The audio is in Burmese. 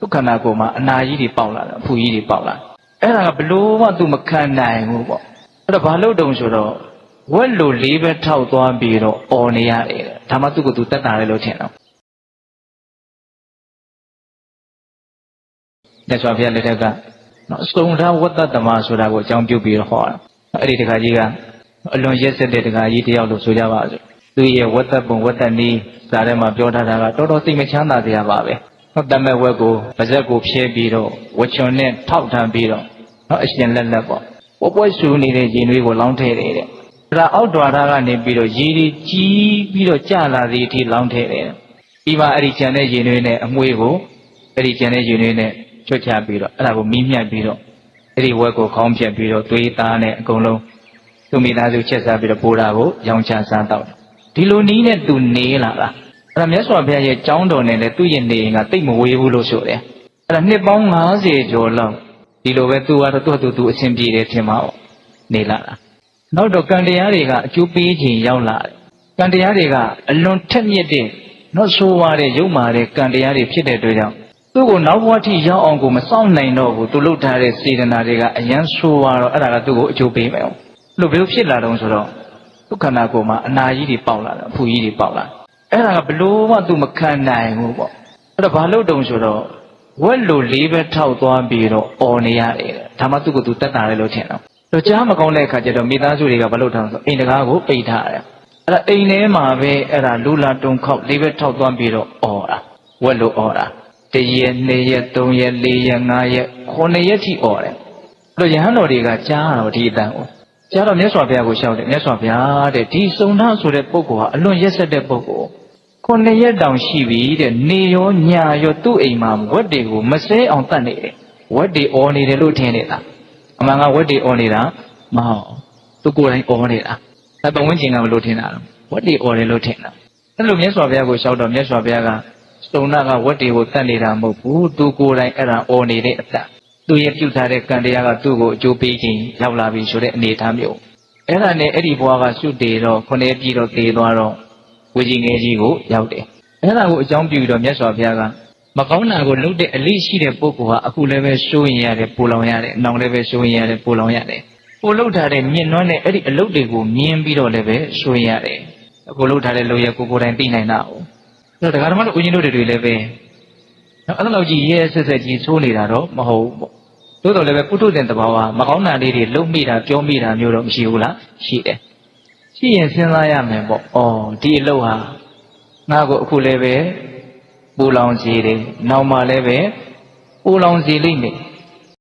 သူခန္ဓာကိုယ်မှာအနာကြီးတွေပေါက်လာတယ်အဖူကြီးတွေပေါက်လာအဲ့ဒါကဘလို့မှသူမခံနိုင်ဘူးပေါ့အဲ့တော့ဘာလို့တုံဆိုတော့ဝက်လိုလေးပဲထောက်သွားပြီးတော့អော်နေရတယ်ဒါမှသူ့ကိုယ်သူတက်တာလေလို့ထင်တော့မြတ်စွာဘုရားလက်ထက်ကနော်စုံထားဝတ္တတမဆိုတာကိုအကြောင်းပြုပြီးတော့ဟောတာအဲ့ဒီတခါကြီးကအလွန်ရက်စက်တဲ့တခါကြီးတယောက်လို့ဆိုကြပါစို့သူရဲ့ဝတ္တပုံဝတ္တနည်းဇာထဲမှာပြောထားတာကတော်တော်စိတ်မချမ်းသာစရာပါပဲနော်တမဲ့ဝက်ကိုပါဇက်ကိုဖြဲပြီးတော့ဝချွန်နဲ့ထောက်ထမ်းပြီးတော့နော်အရှင်လက်လက်ပေါ့ပွဲဆူနေတဲ့ရင်တွေးကိုလောင်းထည့်တယ်တဲ့ဒါအောက်တော်သားကနေပြီးတော့ရေတွေကြီးပြီးတော့ကျလာသည်အထိလောင်းထည့်တယ်ပြီးမှအဲ့ဒီကျန်တဲ့ရင်တွေနဲ့အမွှေးကိုအဲ့ဒီကျန်တဲ့ရင်တွေနဲ့ချွတ်ချပြီးတော့အဲ့ဒါကိုမီးမြတ်ပြီးတော့အဲ့ဒီဝက်ကိုခေါင်းဖြတ်ပြီးတော့သွေးသားနဲ့အကုန်လုံးသူမိသားစုချက်စားပြီးတော့ပိုးတာကိုရောင်းချစားတော့ဒီလိုနည်းနဲ့သူနေလာတာအဲ့ဒါမြတ်စွာဘုရားရဲ့ကျောင်းတော်နဲ့လည်းသူ့ရဲ့နေရင်ကတိတ်မဝေးဘူးလို့ဆိုတယ်အဲ့ဒါနှစ်ပေါင်း90ကျော်လောက်ဒီလိုပဲသူကတော့သူ့အစဉ်ပြေတယ်ထင်ပါဦးနေလာတာနောက်တော့ကံတရားတွေကအကျိုးပေးခြင်းရောက်လာတယ်ကံတရားတွေကအလွန်ထက်မြက်တဲ့နောက်ဆိုးရတဲ့ရုပ်မာတဲ့ကံတရားတွေဖြစ်တဲ့အတွက်ကြောင့်သူ့ကိုနောက်ဘဝထိရောက်အောင်ကိုမစောင့်နိုင်တော့ဘူးသူလှုပ်ထားတဲ့စေတနာတွေကအယမ်းဆိုးရတော့အဲ့ဒါကသူ့ကိုအကျိုးပေးမယ်လို့ဘယ်လိုဖြစ်လာတော့ဆိုတော့သူခန္ဓာကိုယ်မှာအနာကြီးတွေပေါက်လာတယ်အဖူကြီးတွေပေါက်လာအဲ့ဒါကဘလို့မှသူမခံနိုင်ဘူးပေါ့အဲ့တော့ဘာလို့တုံဆိုတော့ဝက်လိုလေးပဲထောက်သွားပြီးတော့អော်နေရတယ်ဒါမှသူ့ကိုသူတက်တာလေလို့ထင်တော့တော့ကြားမကောင်းတဲ့အခါကျတော့မိသားစုတွေကဘာလို့ထောက်ဆိုအိမ်တကားကိုပိတ်ထားတယ်အဲ့ဒါအိမ်ထဲမှာပဲအဲ့ဒါလူလာတုံခောက်လေးပဲထောက်သွားပြီးတော့អော်တာဝက်လိုអော်တာ1ရက်2ရက်3ရက်4ရက်5ရက်9ရက်ထိអော်တယ်အဲ့တော့ယဟန်တော်တွေကကြားတော့ဒီအတန်ကိုကြားတော့မြတ်စွာဘုရားကိုရှောက်တယ်မြတ်စွာဘုရားတဲ့ဒီစုံသားဆိုတဲ့ပုဂ္ဂိုလ်ဟာအလွန်ရက်စက်တဲ့ပုဂ္ဂိုလ်9ရက်တောင်ရှိပြီတဲ့နေရောညရောသူ့အိမ်မှာဝက်တွေကိုမစဲအောင်တတ်နေတယ်ဝက်တွေអော်နေတယ်လို့ထင်နေတာအမှန်ကဝက်တွေអော်နေတာမဟုတ်သူကိုယ်တိုင်អော်နေတာဒါပတ်ဝန်းကျင်ကမလို့ထင်တာတော့ဝက်တွေអော်တယ်လို့ထင်တာအဲ့လိုမြတ်စွာဘုရားကိုရှောက်တော့မြတ်စွာဘုရားကစုံနာကဝက်တွေကိုတတ်နေတာမဟုတ်ဘူးသူကိုယ်တိုင်အဲ့ဒါអော်နေတဲ့အတ္တသူရဲ့ပြုထားတဲ့ကံတရားကသူ့ကိုအကျိုးပေးခြင်းရောက်လာပြီဆိုတဲ့အနေအထားမျိုးအဲ့ဒါနဲ့အဲ့ဒီဘဝကရှုတည်တော့9ရက်ပြည့်တော့သေသွားတော့ဝီကြီးငယ်ကြီးကိုရောက်တယ်အဲ့ဒါကိုအကြောင်းပြုပြီးတော့မြတ်စွာဘုရားကမကောင်းတာကိုလုပ်တဲ့အလေးရှိတဲ့ပုဂ္ဂိုလ်ဟာအခုလည်းပဲစိုးရင်ရတယ်ပူလောင်ရတယ်နောင်လည်းပဲစိုးရင်ရတယ်ပူလောင်ရတယ်ကိုလုပ်ထားတဲ့မြင့်နွမ်းတဲ့အဲ့ဒီအလုပ်တွေကိုမြင်ပြီးတော့လည်းပဲစိုးရင်ရတယ်အခုလုပ်ထားတဲ့လုပ်ရကိုယ်တိုင်သိနိုင်တာ哦အဲ့တော့ဒကာဓမ္မတို့ဦးဇင်းတို့တွေလည်းပဲအဲ့လိုကြီးရဲဆက်ဆက်ကြီးဆိုးနေတာတော့မဟုတ်ဘူးသို့တော်လည်းပဲပုထုဇဉ်တဘာဝမကောင်းတာလေးတွေလုံမိတာပြောမိတာမျိုးတော့မရှိဘူးလားရှိတယ်ရှိရင်စဉ်းစားရမယ်ပေါ့ဩဒီအလုပ်ဟာငါ့ကိုအခုလည်းပဲပူလောင်စေတယ်နောက်မှလည်းပဲပူလောင်စေလိမ့်မယ်